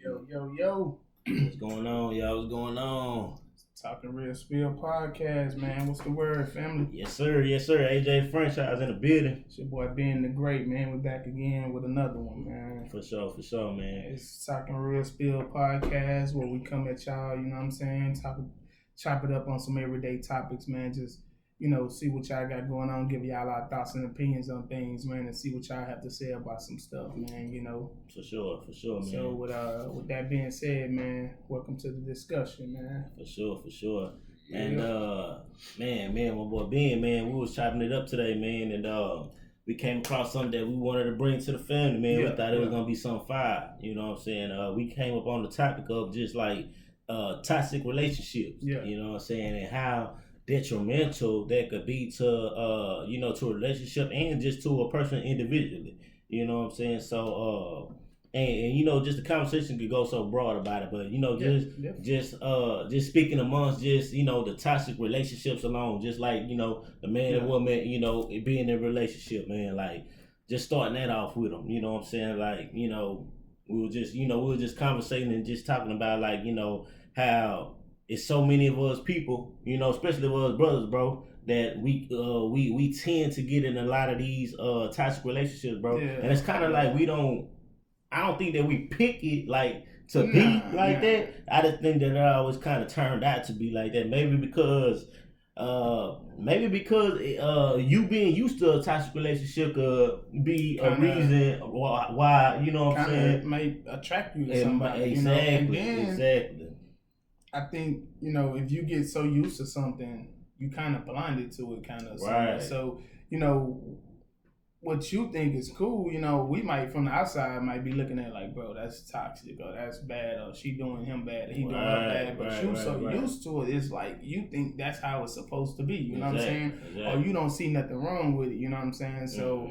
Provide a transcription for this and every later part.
Yo, yo, yo. What's going on, y'all? What's going on? Talking Real Spill podcast, man. What's the word, family? Yes, sir. Yes, sir. AJ franchise in the building. It's your boy being the great, man. We're back again with another one, man. For sure, man. It's Talking Real Spill podcast where we come at y'all, you know what I'm saying? Chop it up on some everyday topics, man. Just, see what y'all got going on, give y'all our thoughts and opinions on things, man, and see what y'all have to say about some stuff, man. For sure, man. So with that being said, man, welcome to the discussion, man. For sure. Yeah. And man, my boy Ben, man, we was chopping it up today, man, and we came across something that we wanted to bring to the family, man. We thought it was gonna be some fire. You know what I'm saying? We came up on the topic of just like toxic relationships. Yeah. You know what I'm saying? And how detrimental that could be to to a relationship and just to a person individually. You know what I'm saying? So and just the conversation could go so broad about it, but just speaking amongst just the toxic relationships alone, just like the man and woman, being in a relationship, man, like just starting that off with them. You know what I'm saying? Like we were just conversating and just talking about like how it's so many of us people, especially of us brothers, bro, that we tend to get in a lot of these toxic relationships, bro. Yeah. And it's kind of like I don't think that we pick it like to be like that. I just think that it always kind of turned out to be like that. Maybe because you being used to a toxic relationship could be a reason why you know what I'm saying, it may attract you to somebody. Exactly. I think if you get so used to something, you kind of blinded to it, kind of. Right. So what you think is cool, we might from the outside might be looking at like, bro, that's toxic, or that's bad, or she doing him bad, or he doing her bad. But used to it, it's like you think that's how it's supposed to be. You know what I'm saying? Exactly. Or you don't see nothing wrong with it. You know what I'm saying? So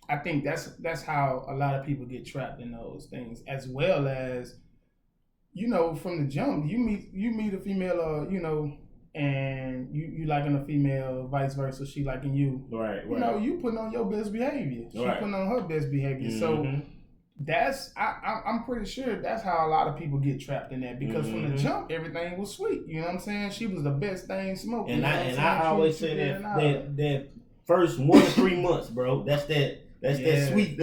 I think that's how a lot of people get trapped in those things, as well as from the jump, you meet a female, and you liking a female, vice versa, she liking you. Right. You putting on your best behavior. She putting on her best behavior. So that's I'm pretty sure that's how a lot of people get trapped in that, because from the jump everything was sweet. You know what I'm saying? She was the best thing smoking. And I always say that first 1 to 3 months, bro. That's that sweet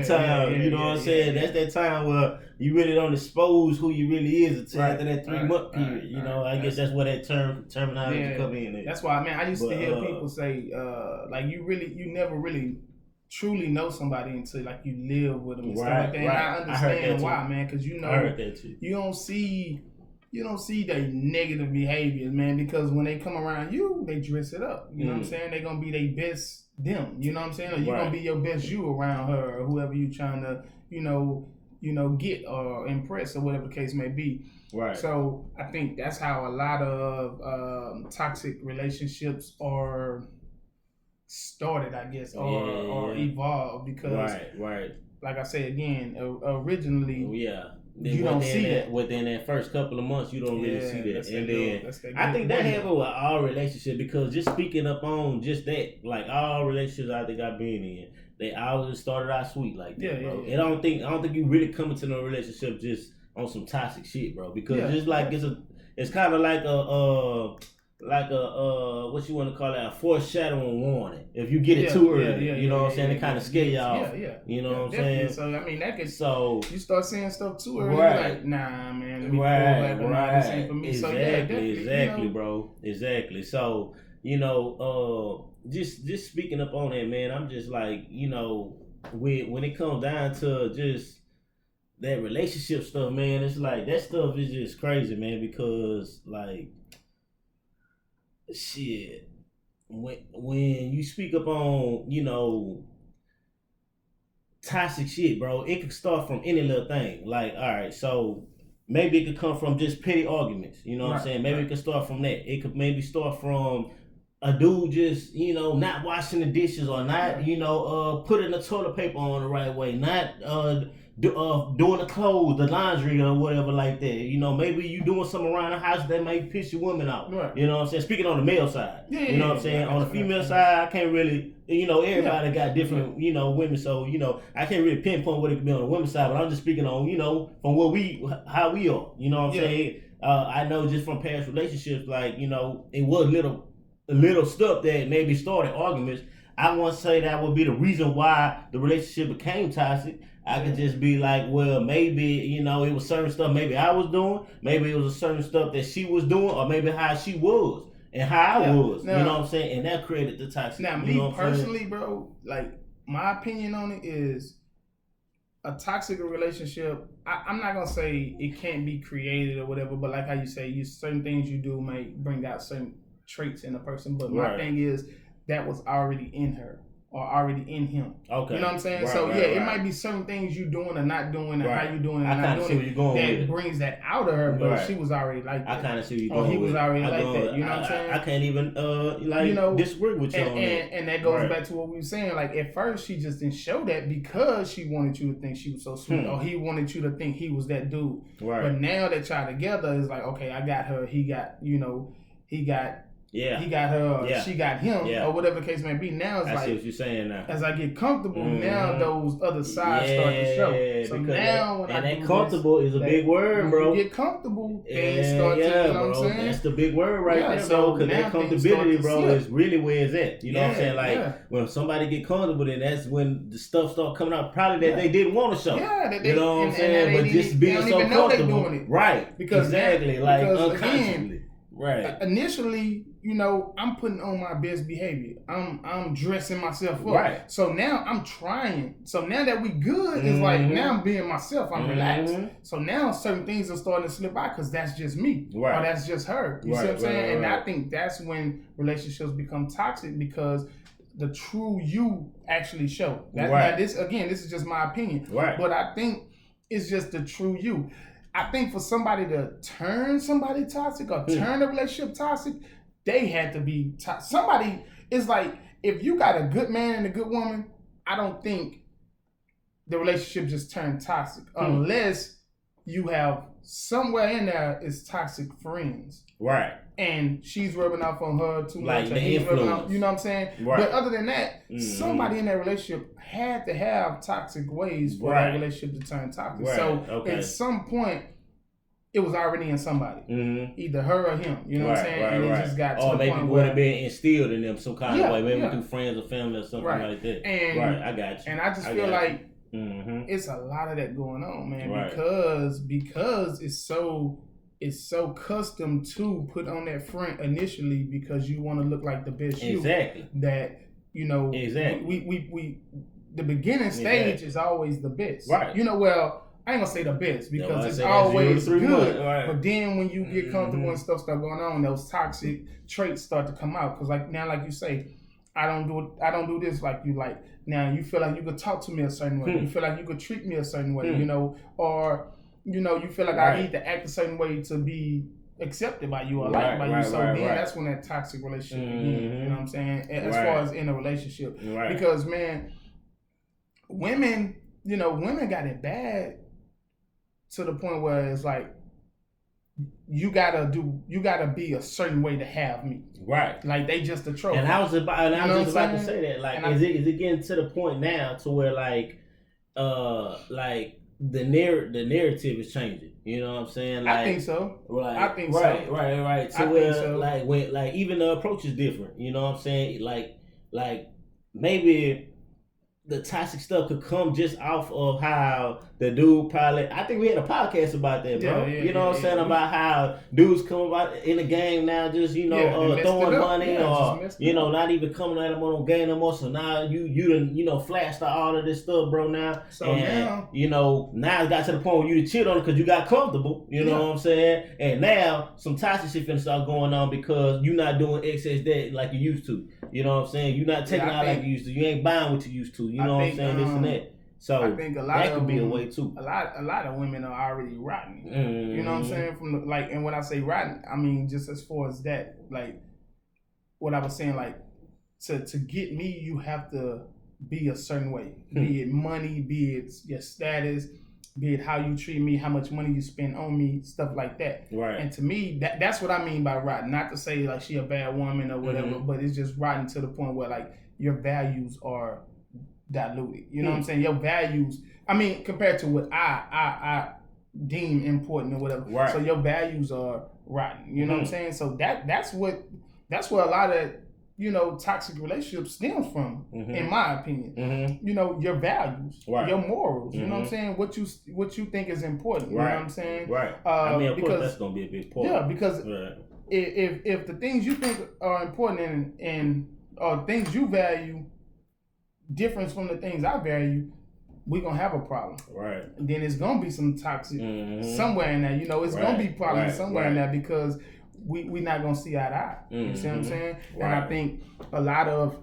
time. You know what I'm saying? That's that time where you really don't expose who you really is until after that 3 month period. I guess that's where that terminology come in. That's why, man, I used to hear people say, like you never really truly know somebody until like you live with them and stuff like that. And I understand why, man, because I heard that too. You don't see their negative behaviors, man, because when they come around you, they dress it up. You know what I'm saying? They're gonna be their best them. You know what I'm saying? Or you're gonna be your best you around her, or whoever you trying to, get or impress, or whatever the case may be. Right. So I think that's how a lot of toxic relationships are started, I guess, or evolved, because like I say again, originally you don't see that within that first couple of months. You don't really see that, and then I think that happens with all relationships, because just speaking up on just that, like all relationships I think I've been in, they always started out sweet like that, bro. And I don't think you really come into no relationship just on some toxic shit, bro, because just like it's kind of like a what you want to call it, a foreshadowing warning. If you get it too early, you know what I'm saying, it kind of scare you off. You know what I'm saying? So I mean, that could you start saysaying stuff too early, like, nah, man, let me pull back, this ain't for me. Exactly, bro. Exactly. So just speaking up on that, man, I'm just like, when it comes down to just that relationship stuff, man, it's like that stuff is just crazy, man, because like shit, when you speak up on toxic shit, bro, it could start from any little thing. Like, all right, so maybe it could come from just petty arguments. You know what I'm saying? Maybe it could start from that. It could maybe start from a dude just not washing the dishes, or not putting the toilet paper on the right way, not doing the clothes, the laundry or whatever like that. You know, maybe you doing something around the house that may piss your woman off. Right. You know what I'm saying? Speaking on the male side. You know what I'm saying? On the female side, I can't really, you know, everybody got different, you know, women. So, you know, I can't really pinpoint what it could be on the women's side, but I'm just speaking on, you know, from how we are. You know what I'm saying? I know just from past relationships, like, you know, it was little stuff that maybe started arguments. I won't say that would be the reason why the relationship became toxic. I could just be like, well, maybe, you know, it was certain stuff maybe I was doing. Maybe it was a certain stuff that she was doing, or maybe how she was and how I was. Now, you know what I'm saying? And that created the toxic. Now, me personally, bro, like, my opinion on it is a toxic relationship. I'm not going to say it can't be created or whatever, but like how you say, certain things you do may bring out certain traits in a person. But my thing is, that was already in her or already in him. Okay. You know what I'm saying? So it might be certain things you doing or not doing and how you doing and not doing it that brings that out of her, but she was already like that. I kind of see where you're going. Or he was already like that. You know what I'm saying? I can't even like, you know, disagree with you on that. And that goes back to what we were saying. Like, at first she just didn't show that because she wanted you to think she was so sweet, or he wanted you to think he was that dude. Right. But now that y'all together, it's like, okay, I got her. He got, you know, he got her, she got him, or whatever the case may be. Now it's I see what you're saying now. As I get comfortable, now those other sides start to show. So now when that comfortable is a big word, bro. When you get comfortable, things start to, you know what I'm saying? That's the big word right there, bro. Because that comfortability, bro, is really where it's at. You know what I'm saying? Like, when somebody get comfortable, then that's when the stuff start coming out probably that they didn't want to show. You know what I'm saying? But just being so comfortable. Right. Because exactly. Like, unconsciously. Right. Initially, you know, I'm putting on my best behavior. I'm dressing myself up. Right. So now I'm trying. So now that we good, it's like now I'm being myself. I'm relaxed. So now certain things are starting to slip out because that's just me. Right. Or that's just her. You see what I'm saying? And I think that's when relationships become toxic because the true you actually show. Now this is just my opinion. Right. But I think it's just the true you. I think for somebody to turn somebody toxic or turn a relationship toxic, they had to be somebody. It's like, if you got a good man and a good woman, I don't think the relationship just turned toxic unless you have somewhere in there is toxic friends. Right. And she's rubbing off on her too much. Like he's rubbing off, you know what I'm saying? Right. But other than that, somebody in that relationship had to have toxic ways for that relationship to turn toxic. Right. So at some point, it was already in somebody, either her or him. You know what I'm saying? And it just got to the point where, or maybe would have been instilled in them some kind of way, maybe through friends or family or something like that. And, I got you. And I just feel like it's a lot of that going on, man, because it's so custom to put on that front initially because you want to look like the best you. Exactly. That, you know, we the beginning stage is always the best. Right. You know, well, I ain't gonna say the best because it's always good. Right. But then when you get comfortable and stuff start going on, those toxic traits start to come out. Because like you say, I don't do this like you like. Now you feel like you could talk to me a certain way. You feel like you could treat me a certain way, you know, or you know, you feel like I need to act a certain way to be accepted by you or liked by you. So then that's when that toxic relationship begins. You know what I'm saying? As far as in a relationship. Right. Because man, women got it bad to the point where it's like you gotta be a certain way to have me. Right. Like they just a trope. And I was about to say that. Like, is it getting to the point now to where like the narrative is changing? You know what I'm saying? Like, I think so. Right. I think so. Right. So where so. like even the approach is different. You know what I'm saying? Like maybe the toxic stuff could come just off of how the dude probably. I think we had a podcast about that, bro. You know what I'm saying? About how dudes come about in the game now, just throwing money or not even coming at them on no game no more. So now you done flashed out all of this stuff, bro. Now so now now it got to the point where you to cheat on it because you got comfortable. You know what I'm saying? And now some toxic shit finna start going on because you not doing excess debt like you used to. You know what I'm saying? You're not taking out like you used to. You ain't buying what you used to. You know what I'm saying? This and that. So I think a lot that could be a way too. A lot of women are already rotten. You know what I'm saying? From and when I say rotten, I mean just as far as that, like what I was saying, like to get me, you have to be a certain way. Be it money, be it your status, be it how you treat me, how much money you spend on me, stuff like that. Right. And to me, that's what I mean by rotten. Not to say like she a bad woman or whatever, but it's just rotten to the point where like your values are diluted. You know what I'm saying? Your values, I mean, compared to what I deem important or whatever. Right. So your values are rotten. You know what I'm saying? So that's where a lot of, you know, toxic relationships stems from, in my opinion. You know, your values, your morals. You know what I'm saying? What you think is important. You know what I'm saying? Right. I mean, of course, that's gonna be a big part. Yeah, because if the things you think are important and things you value different from the things I value, we're gonna have a problem. Right. And then it's gonna be some toxic somewhere in there. You know, it's gonna be problems somewhere in there because we not gonna see eye to eye. You see what I'm saying? And I think a lot of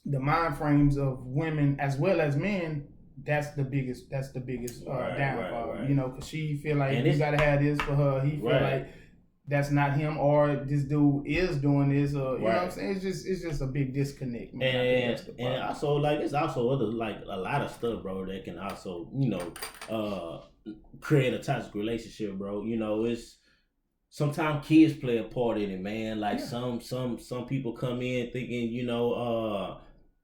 the mind frames of women as well as men, that's the biggest downfall. You know, because she feel like you gotta have this for her. He feel like that's not him, or this dude is doing this, or you know what I'm saying. It's just a big disconnect, man. And also like it's also other like a lot of stuff, bro, that can also, you know, create a toxic relationship, bro. You know, it's sometimes kids play a part in it, man. Like some people come in thinking, you know,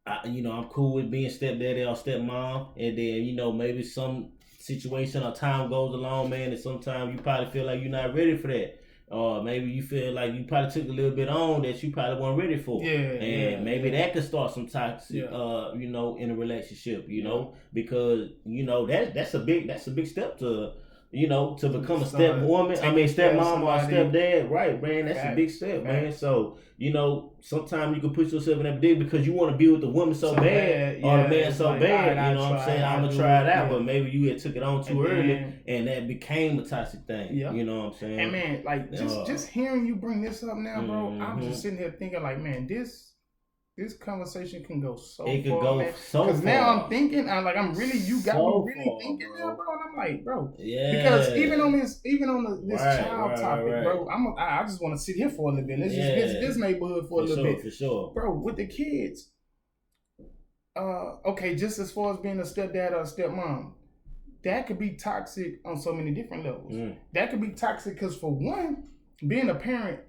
I'm cool with being stepdaddy or stepmom, and then, you know, maybe some situation or time goes along, man, and sometimes you probably feel like you're not ready for that. Or maybe you feel like you probably took a little bit on that you probably weren't ready for. And maybe that could start some toxic, you know, in a relationship, you know, because, you know, that's a big step to, you know, to become a stepwoman. I mean, stepmom or stepdad, right, man? That's a big step, man. So, you know, sometimes you can put yourself in that big because you want to be with the woman so bad or the man so bad. You know what I'm saying? I'm gonna try it out, but maybe you had took it on too early, and that became a toxic thing. You know what I'm saying? And man, like just hearing you bring this up now, bro, I'm just sitting here thinking like, man, this conversation can go so far. It could go so far. Because now I'm thinking, you got me really thinking now, bro. And I'm like, bro, because even on this child topic, bro, I just want to sit here for a little bit. Let's just visit this neighborhood for a little bit, for sure, bro. With the kids, okay, just as far as being a stepdad or a stepmom, that could be toxic on so many different levels. That could be toxic because, for one, being a parent,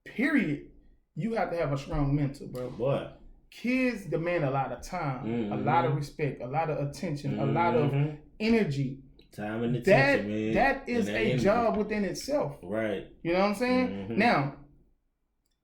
period, you have to have a strong mental, bro. Boy. Kids demand a lot of time, a lot of respect, a lot of attention, a lot of energy. Time and attention, man. That is a job within itself. Right. You know what I'm saying? Now,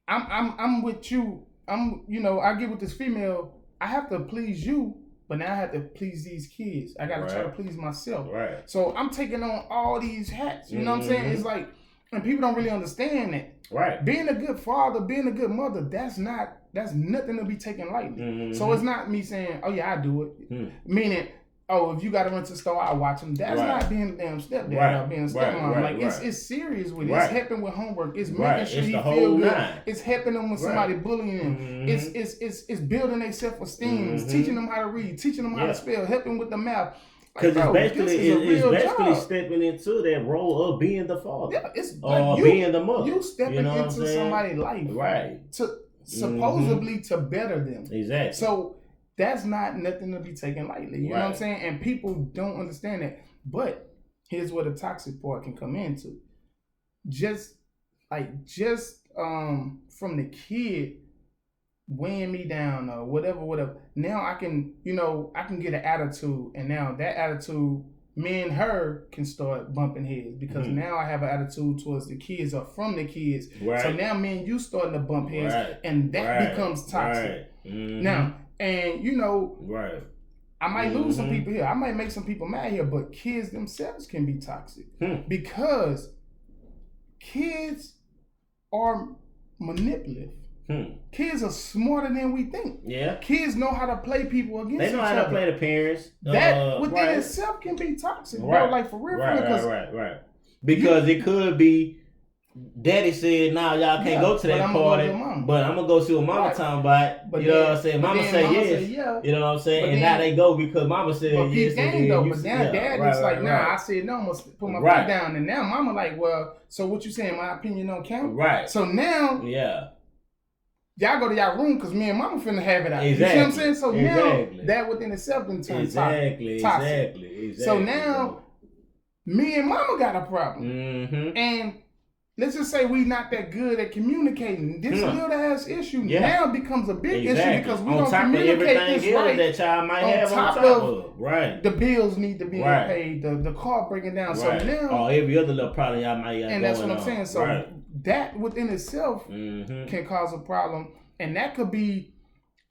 I'm with you. I get with this female. I have to please you, but now I have to please these kids. I got to try to please myself. Right. So I'm taking on all these hats. You know what I'm saying? It's like, and people don't really understand that. Right. Being a good father, being a good mother, that's nothing to be taken lightly. So it's not me saying, oh yeah, I do it. Meaning, oh, if you got to run to the store, I watch them. That's not being a damn stepdad or being a stepmom. It's serious with it. It's helping with homework. It's making sure he feel good. It's helping them when somebody bullying them. It's building their self-esteem. It's teaching them how to read, teaching them how to spell, helping with the math. Because it's basically stepping into that role of being the father. Yeah, it's being the mother. You stepping into somebody's life. Right. To supposedly to better them. Exactly. So that's not nothing to be taken lightly. You know what I'm saying? And people don't understand that. But here's where the toxic part can come into. Just from the kid weighing me down or whatever. Now I can get an attitude, and now that attitude, me and her can start bumping heads because now I have an attitude towards the kids or from the kids. Right. So now me and you starting to bump heads, and that becomes toxic. Now, and I might lose some people here. I might make some people mad here, but kids themselves can be toxic because kids are manipulative. Kids are smarter than we think. Yeah. Kids know how to play people against each other. They know how to play the parents. That within itself can be toxic, bro. Like for real. Right. Because it could be daddy said, nah, y'all can't go to that party, but I'm going to go see what mama talking about. But you know what I'm saying? Mama say yes. You know what I'm saying? And now they go because mama said yes. But now dad is like, nah, I said no, I'm going to put my foot down. And now mama like, well, so what you saying? My opinion don't count? Right. So now... y'all go to y'all room because me and mama finna have it out. Exactly. You see what I'm saying? So now that within itself then turns toxic. Exactly. So now me and mama got a problem. Mm-hmm. And let's just say we not that good at communicating. This little ass issue now becomes a big issue because we don't communicate this right. That child might have on top of. Right. The bills need to be paid. The car breaking down. So now, every other little problem y'all might have. And that's what I'm saying. So that within itself can cause a problem, and that could be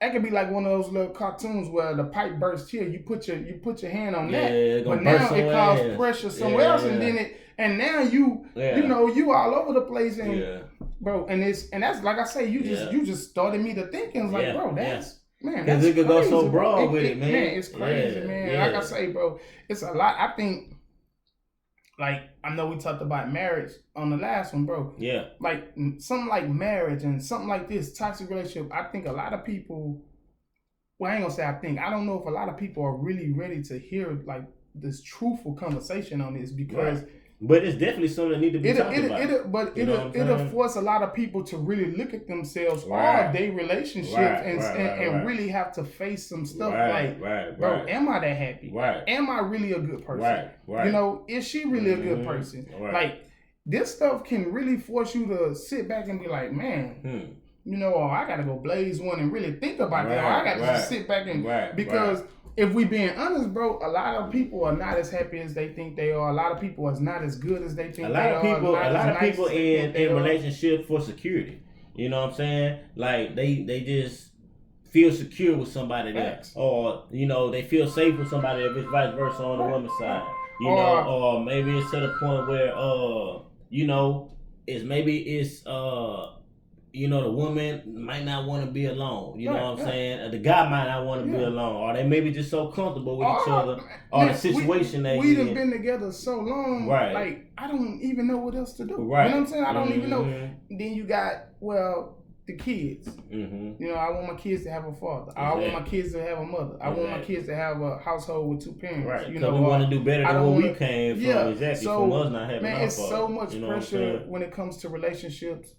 like one of those little cartoons where the pipe bursts here. You put your hand on that, but now it causes pressure somewhere else, and then and now you know you all over the place, and bro, and that's like I say, you just started me to thinking like, bro, that's man, because it could go so broad with it, man. Man, it's crazy, man. Like I say, bro, it's a lot. I think. Like, I know we talked about marriage on the last one, bro. Yeah. Like, something like marriage and something like this, toxic relationship, I think a lot of people, well, I ain't gonna say I think, I don't know if a lot of people are really ready to hear, like, this truthful conversation on this because... But it's definitely something that need to be talked about. It'll force a lot of people to really look at themselves or their relationships and really have to face some stuff bro, am I that happy? Right. Am I really a good person? Right. You know, is she really a good person? Right. Like, this stuff can really force you to sit back and be like, man, you know, I got to go blaze one and really think about that. Or I got to just sit back and... Because... If we being honest, bro, a lot of people are not as happy as they think they are. A lot of people are not as good as they think they are. A lot of people in relationships for security. You know what I'm saying? Like they just feel secure with somebody there, or you know they feel safe with somebody. If it's vice versa on the woman's side, you know, or maybe it's to the point where you know, you know, the woman might not want to be alone. You know what I'm saying? The guy might not want to be alone. Or they may be just so comfortable with each other. Or the situation we done been together so long. Right. Like, I don't even know what else to do. Right. You know what I'm saying? I don't even know. Then you got, the kids. You know, I want my kids to have a father. I want my kids to have a mother. I want my kids to have a household with two parents. Right. You know, we want to do better than where we came from. Exactly. So, from us not having man, it's so much pressure when it comes to relationships.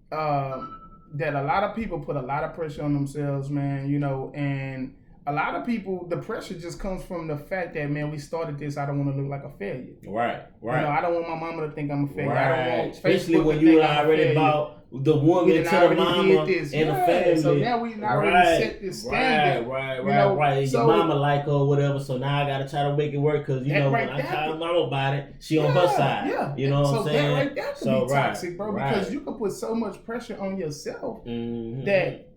That a lot of people put a lot of pressure on themselves, man, you know, and a lot of people, the pressure just comes from the fact that, man, we started this, I don't want to look like a failure. Right. You know, I don't want my mama to think I'm a failure. I don't want especially when you already about the woman to the mama and the family. So now we already set this standard. Right. So, your mama like her or whatever, so now I got to try to make it work because, you know, when I tell mama about it, she on her side. Yeah. You know what I'm saying? So that right there could be toxic, bro, because you can put so much pressure on yourself that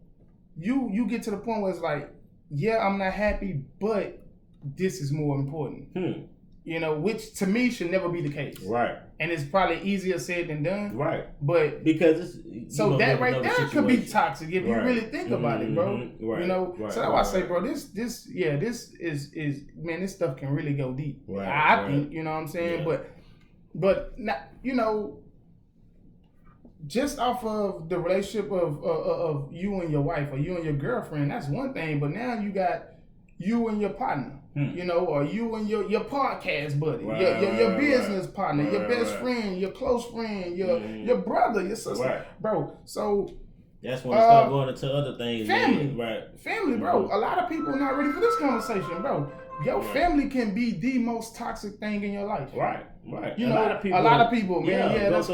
you get to the point where it's like, yeah, I'm not happy, but this is more important. You know, which to me should never be the case. Right. And it's probably easier said than done. Right. But because it's so that right there could be toxic if you really think about it, bro. Right. You know, so that's why I say, bro, this is man, this stuff can really go deep. Right. I think, you know what I'm saying? Yeah. But not, you know, just off of the relationship of you and your wife or you and your girlfriend, that's one thing. But now you got you and your partner, you know, or you and your podcast buddy, your business partner, your best friend, your close friend, your brother, your sister, bro. So that's when it start going into other things. Family, bro. A lot of people not ready for this conversation, bro. Your family can be the most toxic thing in your life. Right. You know, a lot of people, man. Yeah, that's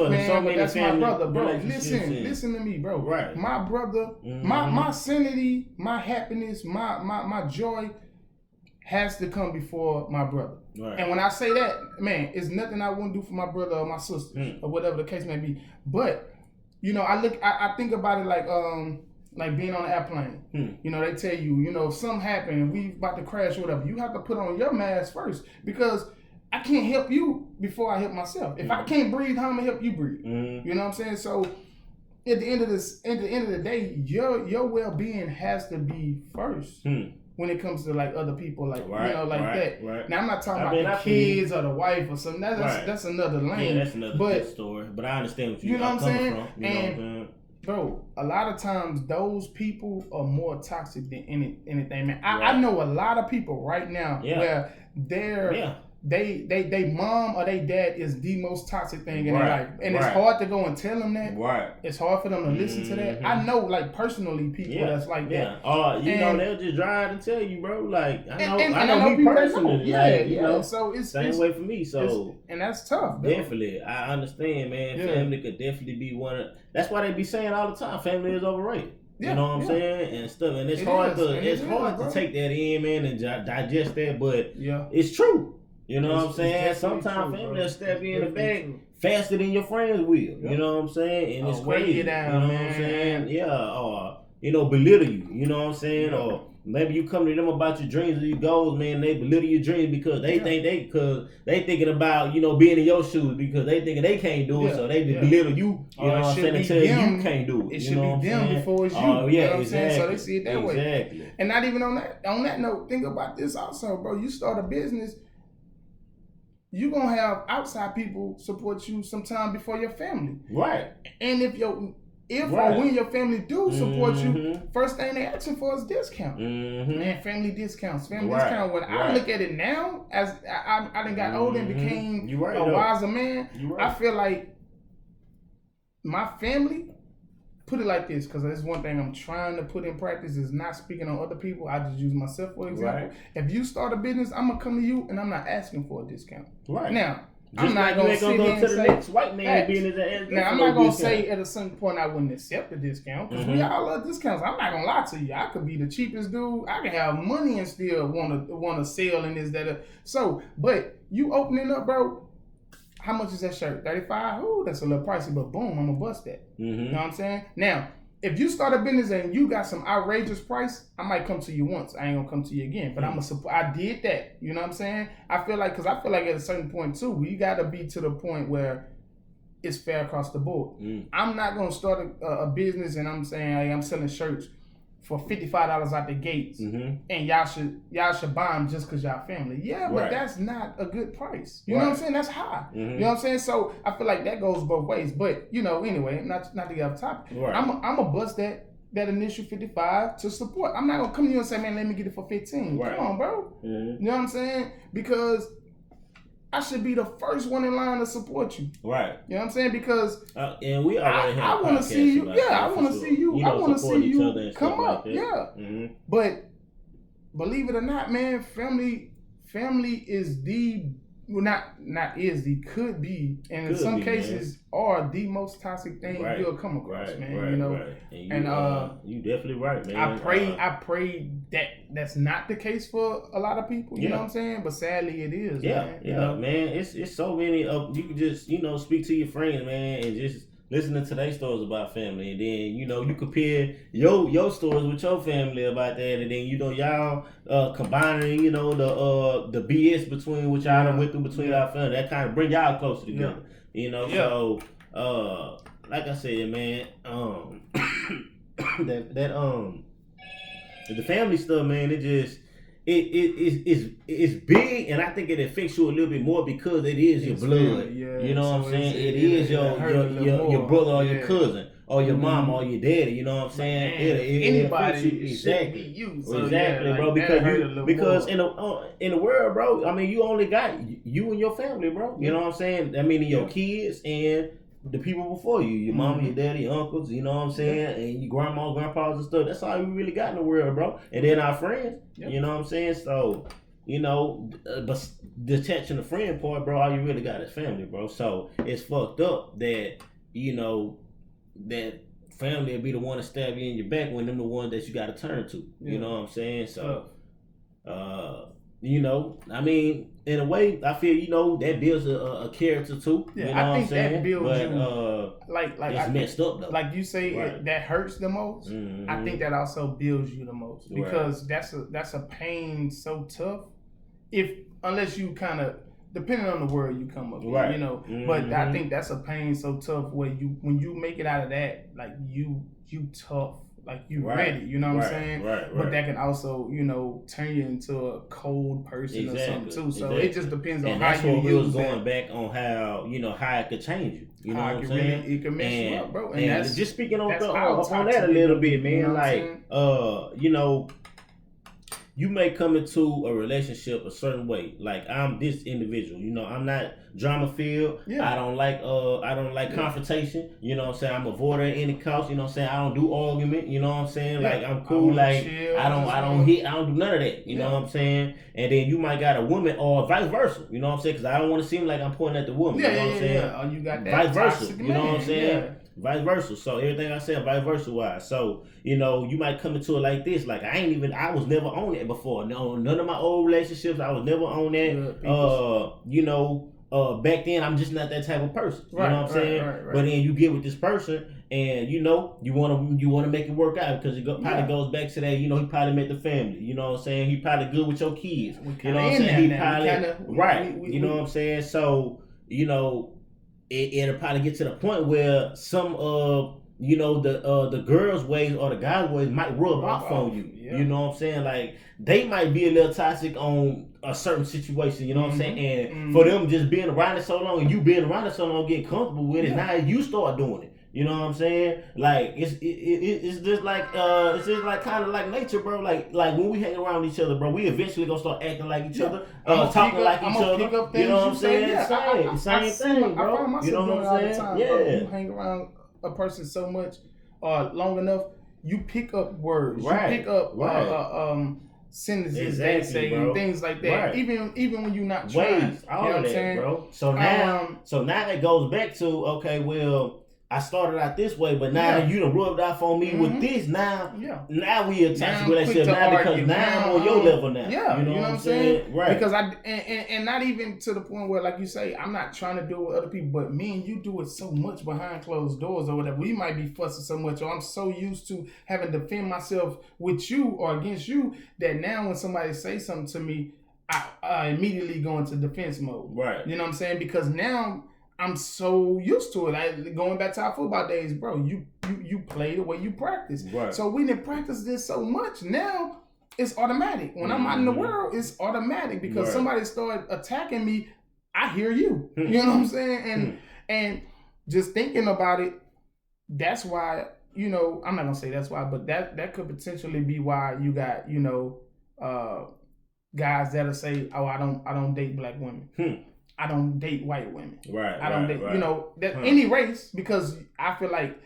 my brother, bro. Listen to me, bro. Right. My brother, my sanity, my happiness, my joy has to come before my brother. Right. And when I say that, man, it's nothing I wouldn't do for my brother or my sister or whatever the case may be. But you know, I think about it like being on an airplane. You know, they tell you, you know, if something happened and we about to crash or whatever, you have to put on your mask first because I can't help you before I help myself. If I can't breathe, how am I gonna help you breathe? You know what I'm saying? So at the end of the day, your well-being has to be first when it comes to like other people, like you know, like that. Right. Now I'm not talking about the kids or the wife or something. That's another lane. Yeah, that's another story. But I understand what you know what I'm saying. From. You know what I'm saying? Bro, a lot of times those people are more toxic than anything, man. I know a lot of people right now where they mom or they dad is the most toxic thing in their life, and it's hard to go and tell them that. Right. It's hard for them to listen to that. I know, like personally, people that's like that. You know, they'll just drive and tell you, bro. Like I know me personally. So it's same way for me. So and that's tough. Bro. Definitely, I understand, man. Family could definitely be one of. That's why they be saying all the time, family is overrated. You know what I'm saying? And stuff. And it's hard to take that in, man, and digest that. But it's true. You know what I'm saying? Sometimes family will stab you in the back faster than your friends will. You know what I'm saying? And it's crazy. You know what I'm saying? Yeah. Or, belittle you. You know what I'm saying? Or maybe you come to them about your dreams or your goals, man. They belittle your dreams because they think they thinking about, being in your shoes because they thinking they can't do it. So they belittle you. You know what I'm saying? And tell you can't do it. It should be them before it's you. Oh, yeah, you know what I'm saying? So they see it that way. Exactly. And not even on that note, think about this also, bro. You start a business, you're going to have outside people support you sometime before your family. Right. And if or when your family do support you, first thing they asking for is discount. Man, family discounts. Family discount. When I look at it now, as I done got older and became a wiser man, I feel like my family, put it like this, because that's one thing I'm trying to put in practice is not speaking on other people. I just use myself for example. Right. If you start a business, I'm gonna come to you and I'm not asking for a discount. Right. Now, I'm not gonna sit here and to say, the next white man being his now I'm not gonna say at a certain point I wouldn't accept a discount because we all love discounts. I'm not gonna lie to you. I could be the cheapest dude. I can have money and still want to sell and this that. So, but you opening up, bro. How much is that shirt? $35? Ooh, that's a little pricey, but boom, I'm gonna bust that. You know what I'm saying? Now, if you start a business and you got some outrageous price, I might come to you once. I ain't gonna come to you again. But I did that. You know what I'm saying? I feel like at a certain point too, we gotta be to the point where it's fair across the board. I'm not gonna start a business and I'm saying, hey, I'm selling shirts for $55 out the gates, and y'all should buy them just because y'all family. Yeah, but that's not a good price. You know what I'm saying? That's high. You know what I'm saying? So I feel like that goes both ways. But anyway, not to get off topic. I'm gonna bust that initial 55 to support. I'm not gonna come to you and say, man, let me get it for 15. Come on, bro. You know what I'm saying? Because I should be the first one in line to support you. Right. You know what I'm saying? Because and we already have I want to see you. Yeah, I want to see you. I want to see you come up. Like yeah. But believe it or not, man, family is could be, and in some cases are the most toxic thing you'll come across, man. And you definitely right, man. I pray that's not the case for a lot of people. You know what I'm saying? But sadly, it is. Man. Man. It's so many of you can just speak to your friends, man, and just listening to their stories about family, and then you compare your stories with your family about that, and then y'all combining the BS between what y'all done went through between our family, that kind of bring y'all closer together. So like I said, man, the family stuff, man, it's big, and I think it affects you a little bit more because it is your blood. You know what I'm saying? It is your brother or your cousin or your mom or your daddy. You know what I'm saying? Anybody exactly. You. So exactly, bro. Because in the world, bro. I mean, you only got you and your family, bro. You know what I'm saying? I mean, your kids and the people before you, your mom, your daddy, your uncles, you know what I'm saying, and your grandma, grandpas and stuff. That's all we really got in the world, bro. And then our friends, you know what I'm saying? So, but detaching the friend part, bro, all you really got is family, bro. So it's fucked up that, that family will be the one to stab you in your back when them the ones that you got to turn to. You know what I'm saying? So, I mean, in a way, I feel, that builds a character too. Yeah, you know I think that builds but, you. Like it's messed up though. Like you say, that hurts the most. I think that also builds you the most because that's a pain so tough. Unless you kind of, depending on the word you come up with, But I think that's a pain so tough where when you make it out of that, like you tough. Like you ready, you know what I'm saying? But that can also, turn you into a cold person or something too. So it just depends on how you use it. And that's what we was going back on how, how it could change you. You know what I'm saying? It can mess you up, bro. And that's, just speaking on that a little bit, man. you may come into a relationship a certain way. Like I'm this individual, you know, I'm not drama filled. Yeah. I don't like confrontation. You know what I'm saying? I'm a avoider at any cost. You know what I'm saying? I don't do argument. You know what I'm saying? Yeah. Like I'm cool. Like chill, I don't do none of that. You know what I'm saying? And then you might got a woman or vice versa. You know what I'm saying? Because I don't want to seem like I'm pointing at the woman. Yeah, you know what I'm saying? Yeah. Oh, you got that vice versa. You know what I'm saying? Yeah. Vice versa. So everything I said, vice versa wise. So, you know, you might come into it like this. Like I was never on that before. No, none of my old relationships, I was never on that. You know, back then I'm just not that type of person. You know what I'm saying? Right. But then you get with this person and you know, you wanna make it work out because it probably goes back to that, you know, he probably met the family. You know what I'm saying? He probably good with your kids. You know what I'm saying? He probably you know what I'm saying? So, you know, it'll probably get to the point where some of you know the girls' ways or the guys' ways might rub off on you. Yeah. You know what I'm saying? Like they might be a little toxic on a certain situation. You know what I'm saying? And for them just being around it so long and you being around it so long, getting comfortable with it, now you start doing it. You know what I'm saying? Like it's just like kind of like nature, bro. Like when we hang around each other, bro, we eventually gonna start acting like each other, talking like each other. You know what I'm saying? Same thing, bro. I find myself you know what I'm saying? Time, bro. You hang around a person so much, long enough, you pick up words. You pick up sentences they say and things like that. Even when you're not trying. All of that, bro. So now it goes back to okay, well, I started out this way, but now you done rubbed off on me with this. Now we a toxic relationship now because now I'm on your level now. Yeah, you know what I'm saying? Right. Because and not even to the point where, like you say, I'm not trying to do it with other people, but me and you do it so much behind closed doors or whatever. We might be fussing so much, or I'm so used to having to defend myself with you or against you that now when somebody says something to me, I immediately go into defense mode. Right. You know what I'm saying? Because now I'm so used to it. Going back to our football days, bro, you play the way you practice. Right. So we didn't practice this so much. Now it's automatic. When I'm out in the world, it's automatic because somebody started attacking me. I hear you. You know what I'm saying? And just thinking about it, that's why, you know, I'm not gonna say that's why, but that could potentially be why you got, you know, guys that'll say, oh, I don't date black women. I don't date white women. Right. I don't date, you know, any race, because I feel like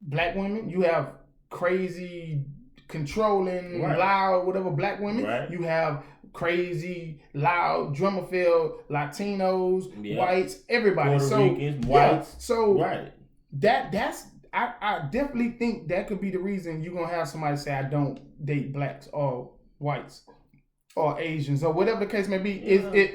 black women, you have crazy, controlling, loud, whatever black women. Right. You have crazy, loud, drama-filled Latinos, whites, everybody. Puerto Ricans, whites. So that's I definitely think that could be the reason you're gonna have somebody say I don't date blacks or whites or Asians or whatever the case may be.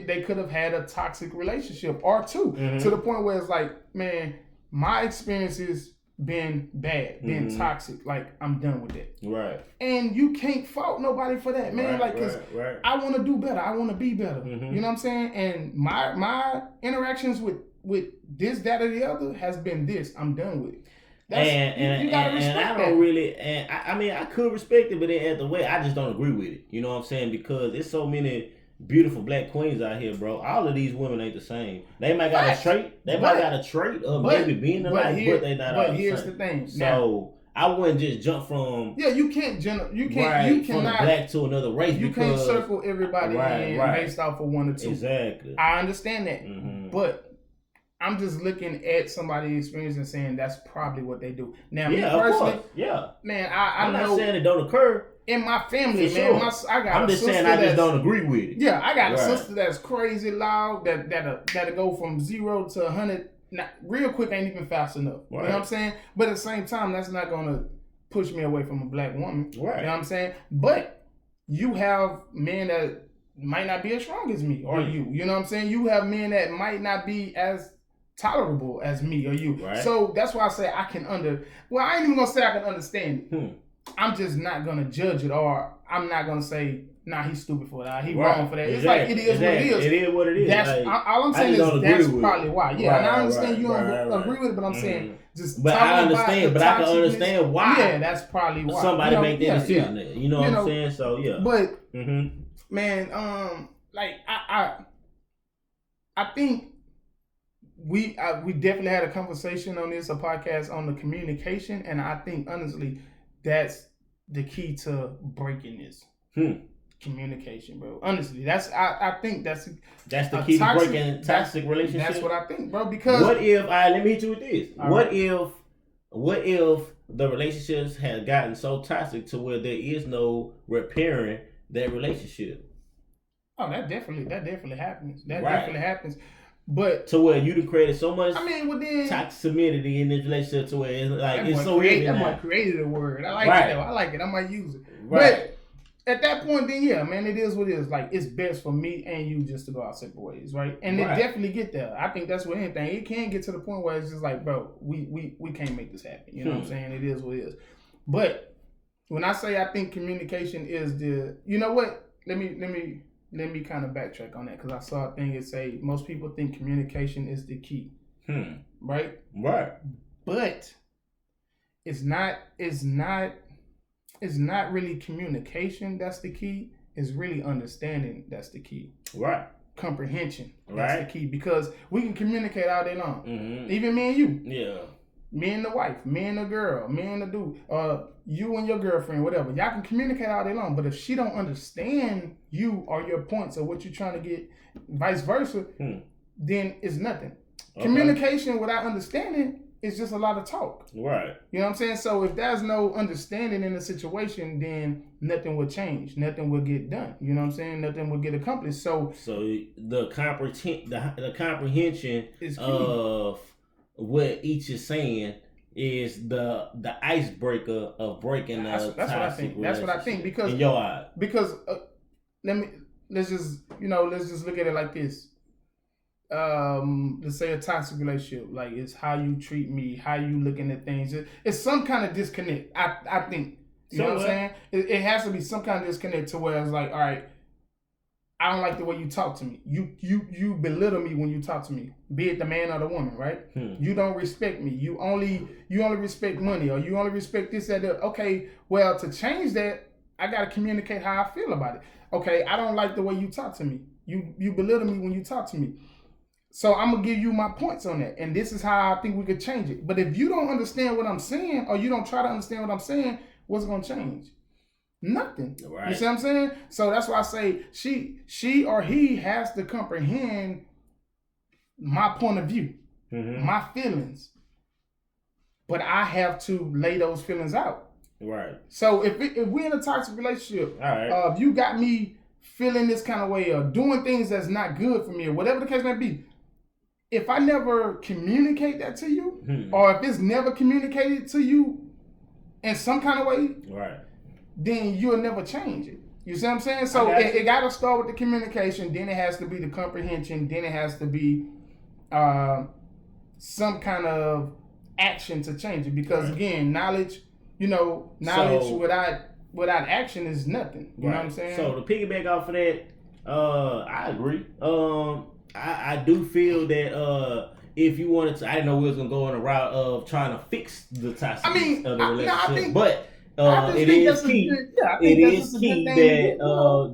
They could have had a toxic relationship or two to the point where it's like, man, my experience has been bad, been toxic. Like, I'm done with it. Right. And you can't fault nobody for that, man. Because I want to do better. I want to be better. You know what I'm saying? And my interactions with this, that, or the other has been this. I'm done with it. You gotta respect and I don't really, and I mean, I could respect it, but at the way, I just don't agree with it. You know what I'm saying? Because there's so many beautiful black queens out here, bro. All of these women ain't the same. They might got a trait. They might got a trait of maybe being alike, but they not all the same. But here's the thing. So I wouldn't just jump from you cannot from a black to another race. You can't circle everybody in based off of one or two. Exactly. I understand that, but I'm just looking at somebody's experience and saying that's probably what they do. Now, me personally, man, I'm not saying it don't occur in my family, man. Sure. I'm just saying I just don't agree with it. Yeah, I got a sister that's crazy loud that'll go from 0 to 100 real quick, ain't even fast enough. You know what I'm saying? But at the same time, that's not gonna push me away from a black woman. Right. You know what I'm saying? But you have men that might not be as strong as me or you. You know what I'm saying? You have men that might not be as tolerable as me or you. Right. So that's why I say I ain't even gonna say I can understand it. I'm just not gonna judge it, or I'm not gonna say, nah, he's stupid for that. He wrong for that. It's like it is what it is. It is what it is. That's all I'm saying is that's probably why. Yeah, and I understand you don't agree with it, but I'm saying just. But I understand. But I can understand why. Yeah, that's probably why somebody make that decision. You know what I'm saying? So yeah. But man, like I think. We definitely had a conversation on this, a podcast on the communication, and I think honestly that's the key to breaking this. Communication, bro. Honestly, I think that's the key to breaking toxic relationships. That's what I think, bro. Because what if let me hit you with this? What if the relationships had gotten so toxic to where there is no repairing that relationship? Oh, that definitely happens. That definitely happens. But to where you created so much then toxicity in this relationship to where it's like it's so easy. That might created a word. I like it though. I like it. I might use it. Right. But at that point, then yeah, man, it is what it is. Like it's best for me and you just to go our separate ways, right? And it definitely get there. I think that's what anything. It can get to the point where it's just like, bro, we can't make this happen. You know what I'm saying? It is what it is. But when I say I think communication is the, you know what? Let me kind of backtrack on that because I saw a thing that say most people think communication is the key. Right? Right. But it's not really communication that's the key. It's really understanding that's the key. Right. Comprehension that's the key. Because we can communicate all day long. Mm-hmm. Even me and you. Yeah. Me and the wife, me and the girl, me and the dude, you and your girlfriend, whatever. Y'all can communicate all day long, but if she don't understand you or your points or what you're trying to get, vice versa, then it's nothing. Okay. Communication without understanding is just a lot of talk. Right. You know what I'm saying? So if there's no understanding in the situation, then nothing will change. Nothing will get done. You know what I'm saying? Nothing will get accomplished. So the comprehension is of what each is saying is the icebreaker of breaking that's what I think. That's what I think because in your eyes. Because let's just look at it like this. Let's say a toxic relationship, like it's how you treat me, how you looking at things. It's some kind of disconnect. I think. You know what I'm saying? It has to be some kind of disconnect to where it's like, all right, I don't like the way you talk to me. You belittle me when you talk to me, be it the man or the woman, right? You don't respect me. You only respect money, or you only respect this, that, that. Okay, well, to change that, I gotta communicate how I feel about it. Okay, I don't like the way you talk to me. You belittle me when you talk to me. So I'm gonna give you my points on that, and this is how I think we could change it. But if you don't understand what I'm saying, or you don't try to understand what I'm saying, what's gonna change? Nothing. Right. You see what I'm saying? So that's why I say she or he has to comprehend my point of view, my feelings. But I have to lay those feelings out. Right. So if we're in a toxic relationship, if you got me feeling this kind of way or doing things that's not good for me or whatever the case may be, if I never communicate that to you, or if it's never communicated to you in some kind of way, right, then you'll never change it. You see what I'm saying? So it got to start with the communication, then it has to be the comprehension, then it has to be some kind of action to change it. Because again, knowledge without action is nothing. You know what I'm saying? So to piggyback off of that, I agree. I do feel that if you wanted to, I didn't know we was gonna go on a route of trying to fix the toxicity of the relationship, but it is key. It is key that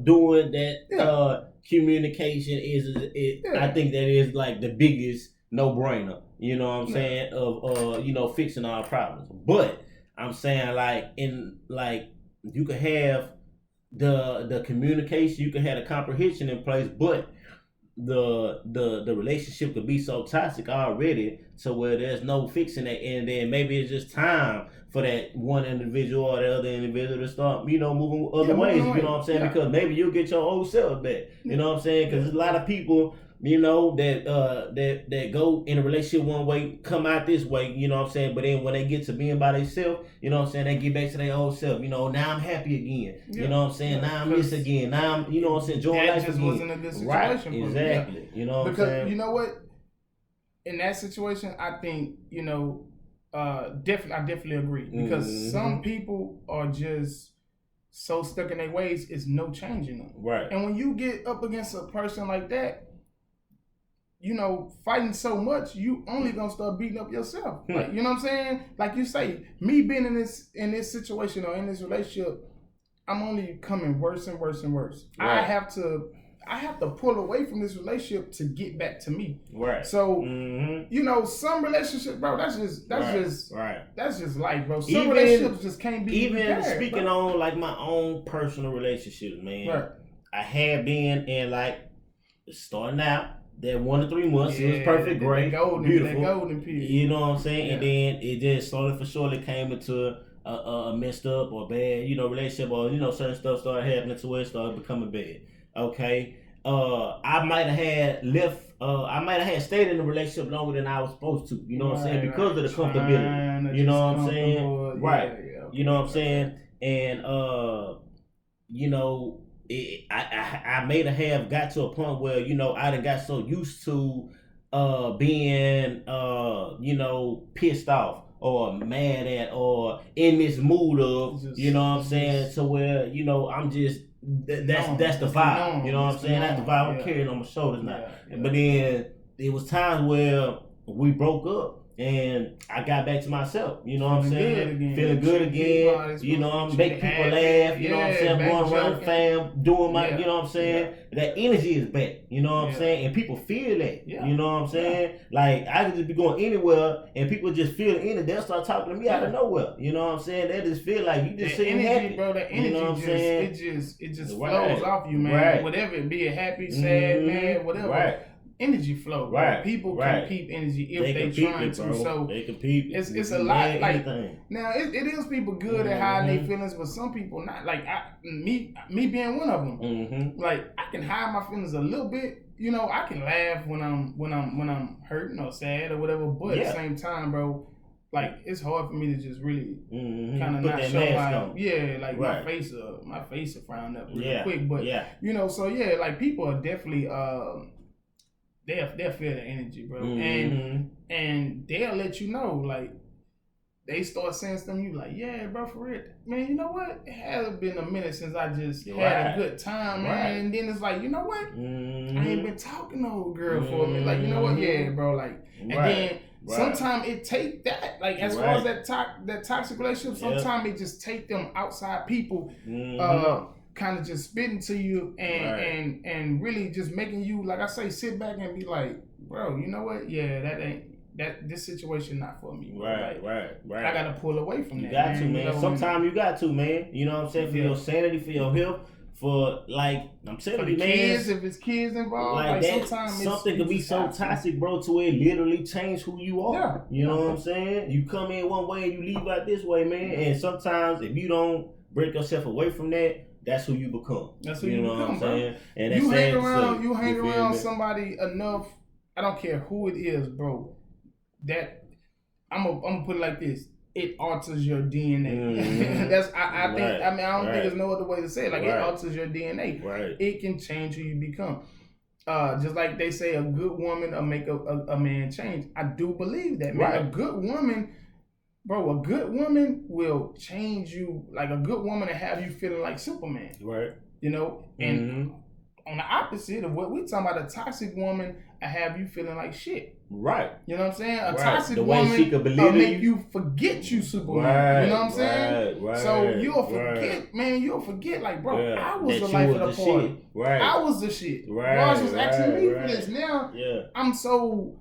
doing that communication is. I think that is like the biggest no-brainer. You know what I'm saying? Of fixing our problems. But I'm saying you can have the communication, you can have the comprehension in place, but the relationship could be so toxic already to where there's no fixing it, and then maybe it's just time for that one individual or the other individual to start moving other ways. You know what I'm saying? Because maybe you'll get your old self back. You know what I'm saying? Because there's a lot of people that go in a relationship one way, come out this way, you know what I'm saying? But then when they get to being by themselves, you know what I'm saying, they get back to their old self. Now I'm happy again. You know what I'm saying? Now I'm this again. Now I'm, you know what I'm saying, enjoying life again. Wasn't a good situation for me. Exactly. You know what I'm saying? Because you know what? In that situation, I think, I definitely agree. Because some people are just so stuck in their ways, it's no changing them. Right. And when you get up against a person like that, fighting so much, you only gonna start beating up yourself. Like, you know what I'm saying? Like you say, me being in this situation or in this relationship, I'm only coming worse and worse and worse. Right. I have to pull away from this relationship to get back to me. Right. So, some relationships, bro, that's just life, bro. Some relationships just can't be even repaired, speaking on like my own personal relationships, man. Right. I had been in like starting out that 1 to 3 months. It was perfect, great, beautiful. Golden period. You know what I'm saying? And then it just slowly for surely came into a messed up or bad, relationship, or certain stuff started happening to where it started becoming bad. Okay. I might have had stayed in the relationship longer than I was supposed to, what I'm saying? Because of the comfortability. You know what I'm saying? Right. You know what I'm saying? And I may have got to a point where, I done got so used to being pissed off or mad at or in this mood of, what I'm saying, to where, I'm just that's the vibe. You know what I'm saying? That's the vibe I'm carrying on my shoulders now. But then it was times where we broke up and I got back to myself. You know what I'm saying? Feeling good again. I'm making people laugh. You know what I'm saying? Going around the fam, doing my, you know what I'm saying? That energy is back. You know what I'm saying? And people feel that. You know what I'm saying? Like I could just be going anywhere and people just feel the energy. They'll start talking to me out of nowhere. You know what I'm saying? They just feel like you just sitting happy. Bro, that energy, you know what I'm saying? It just flows off you, man. Right. Whatever it be, happy, sad, mad, whatever. Right. Energy flow, bro. Right. People can keep energy if they trying to. So they compete. It's a lot. Like now, it is people good at hiding their feelings, but some people not. Like me being one of them. Like I can hide my feelings a little bit. I can laugh when I'm hurting or sad or whatever. But at the same time, bro, like it's hard for me to just really kind of not show my my face will frown up real quick. But so like people are definitely They'll feel the energy, bro, and they'll let you know, like they start saying something, you like, yeah, bro, for real, man. You know what? It has been a minute since I just had a good time, man. And then it's like, you know what? I ain't been talking to old girl for a minute. Like, you know what? Yeah, bro. Like, and then sometimes it take that, like as far as that toxic relationship. Sometimes it just take them outside people. Kind of just spitting to you and really just making you, like I say, sit back and be like, bro, you know what? Yeah, this situation not for me. Right. I gotta pull away from that. You got to, man. Sometimes you got to, man. You know what I'm saying? For your sanity, for your health, for like I'm telling you, man. Kids, if it's kids involved, like that, sometimes something can be so toxic, bro, to where it literally change who you are. You know what I'm saying? You come in one way and you leave out this way, man. And sometimes if you don't break yourself away from that, that's who you become. That's who you become, what I'm saying? And you hang around somebody enough. I don't care who it is, bro. That I'm gonna put it like this: it alters your DNA. That's I think. I mean, I don't think there's no other way to say it. Like it alters your DNA. Right. It can change who you become. Just like they say, a good woman will make a man change. I do believe that, man. A good woman. Bro, a good woman will change you. Like a good woman to have you feeling like Superman. Right. And on the opposite of what we talking about, a toxic woman will have you feeling like shit. Right. You know what I'm saying? A toxic woman will make you forget you Superman. Right. You know what I'm saying? Right. So you'll forget, man. You'll forget, like, bro, I was the life of the party. Right. I was the shit. Right. Boss was asking me for this. Now, I'm so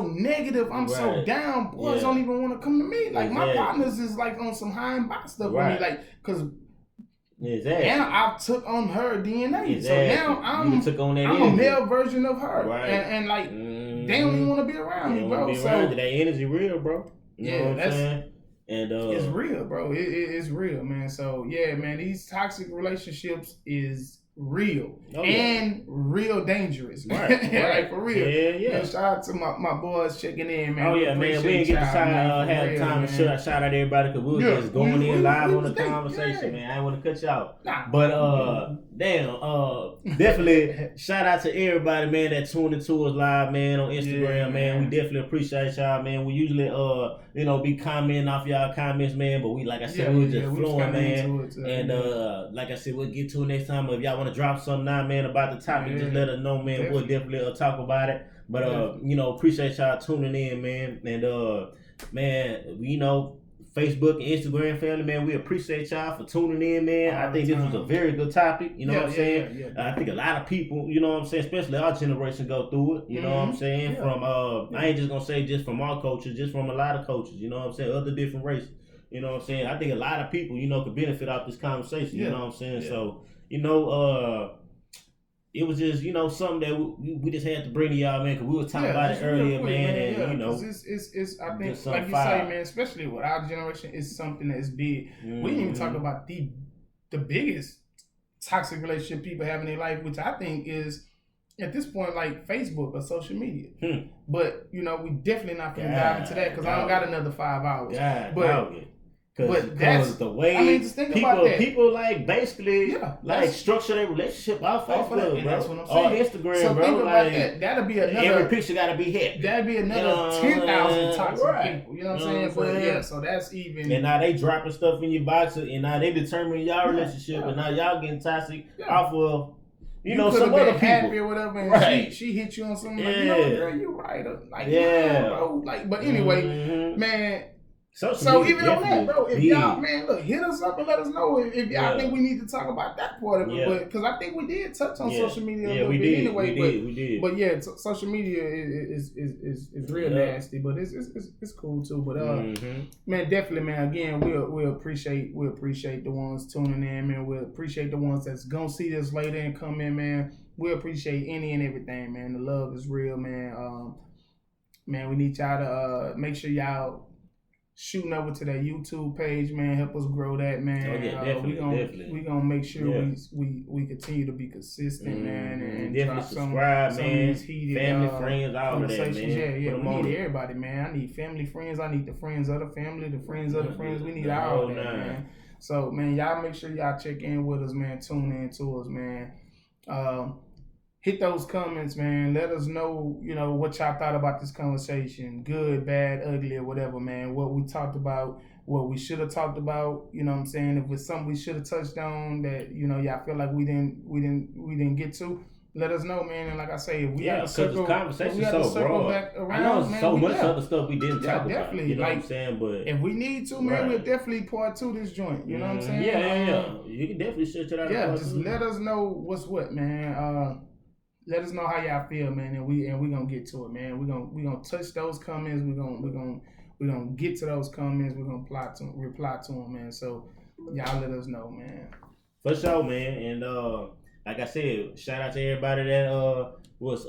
negative. I'm so down. Boys don't even want to come to me. Like my partners is like on some high and by stuff with me. Like, cause now I took on her DNA. So now I'm a male version of her. Right. And like they don't even want to be around me, bro. So that energy real, bro. You know what I'm saying? And it's real, bro. It's real, man. So yeah, man, these toxic relationships is real and real dangerous. Right. Like for real. Yeah. Man, shout out to my boys checking in, man. Oh yeah, man. We didn't get to have time to shout out everybody because we were just going in live on the conversation, man. I didn't want to cut y'all. But definitely shout out to everybody, man, that tuned into us live, man, on Instagram, man. We definitely appreciate y'all, man. We usually be commenting off y'all comments, man, but we, like I said, we were just flowing, man. And like I said, we'll get to it next time. If y'all want to drop something now, man, about the topic, just let us know, man. We'll definitely talk about it. But appreciate y'all tuning in, man. And man, Facebook and Instagram family, man, we appreciate y'all for tuning in, man. I think this was a very good topic, you know what I'm saying? I think a lot of people, you know what I'm saying, especially our generation, go through it, you know what I'm saying? From I ain't just gonna say just from our culture, just from a lot of cultures, you know what I'm saying, other different races, you know what I'm saying? I think a lot of people, could benefit off this conversation, you know what I'm saying? So, it was just, you know, something that we just had to bring to y'all, man, because we were talking about it earlier, quick, man, and, you know. It's I think, like you say, man, especially with our generation, it's something that's big. Mm-hmm. We didn't even talk about the biggest toxic relationship people have in their life, which I think is, at this point, like Facebook or social media. But, you know, we definitely not going to dive into that because I don't got another 5 hours. But that's the way, I mean, just think about that. People like basically like structure their relationship off Facebook, bro. That's what I'm saying. Or Instagram, so bro. Think about that. That'll be another. Every picture gotta be happy. That'd be another 10,000 toxic people. You know what I'm saying? But yeah, so that's even. And now they dropping stuff in your box, and now they determining y'all relationship, and now y'all getting toxic off of. You know, some other people happy or whatever, and she hit you on something like, you know, girl, you right, like, bro, like, but anyway, man. So even on that, bro, if y'all, man, look, hit us up and let us know if y'all think we need to talk about that part of it. But because I think we did touch on social media a little bit anyway. We did. But yeah, social media is real nasty, but it's cool too. But man, definitely, man. Again, we'll appreciate the ones tuning in, man. We'll appreciate the ones that's gonna see this later and come in, man. We appreciate any and everything, man. The love is real, man. Man, we need y'all to make sure y'all shooting over to that YouTube page, man. Help us grow that, man. Oh yeah, definitely. We gonna make sure we continue to be consistent, man, and definitely subscribe, man. Family, friends, all of that, man. Yeah, we need everybody, man. I need family, friends. I need the friends of the family, the friends of the friends. We need all of that, man. So, man, y'all make sure y'all check in with us, man. Tune in to us, man. Hit those comments, man. Let us know, you know, what y'all thought about this conversation. Good, bad, ugly, or whatever, man. What we talked about, what we should have talked about, you know what I'm saying? If it's something we should have touched on that, you know, y'all feel like we didn't get to, let us know, man. And like I say, if we had to circle, back around, I know man, so much other stuff we didn't talk about. You know like, what I'm saying? But if we need to, man, we'll definitely part 2 this joint. You know what I'm saying? Yeah. You can definitely shut it out. Yeah, just let us know what's what, man. Let us know how y'all feel, man, and we gonna get to it, man. We gonna touch those comments. We gonna get to those comments. We're gonna reply to them, man. So y'all let us know, man. For sure, man. And like I said, shout out to everybody that was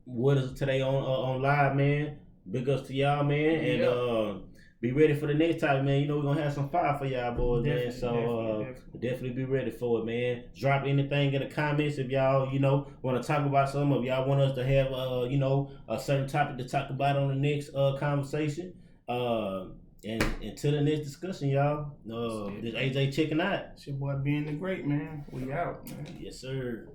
with us today on live, man. Big ups to y'all, man, and be ready for the next time, man. You know we're gonna have some fire for y'all boys, man. So definitely be ready for it, man. Drop anything in the comments if y'all, you know, want to talk about something. If y'all want us to have you know, a certain topic to talk about on the next conversation. And until the next discussion, y'all. This AJ checking out. It's your boy being the great, man. We out, man. Yes, sir.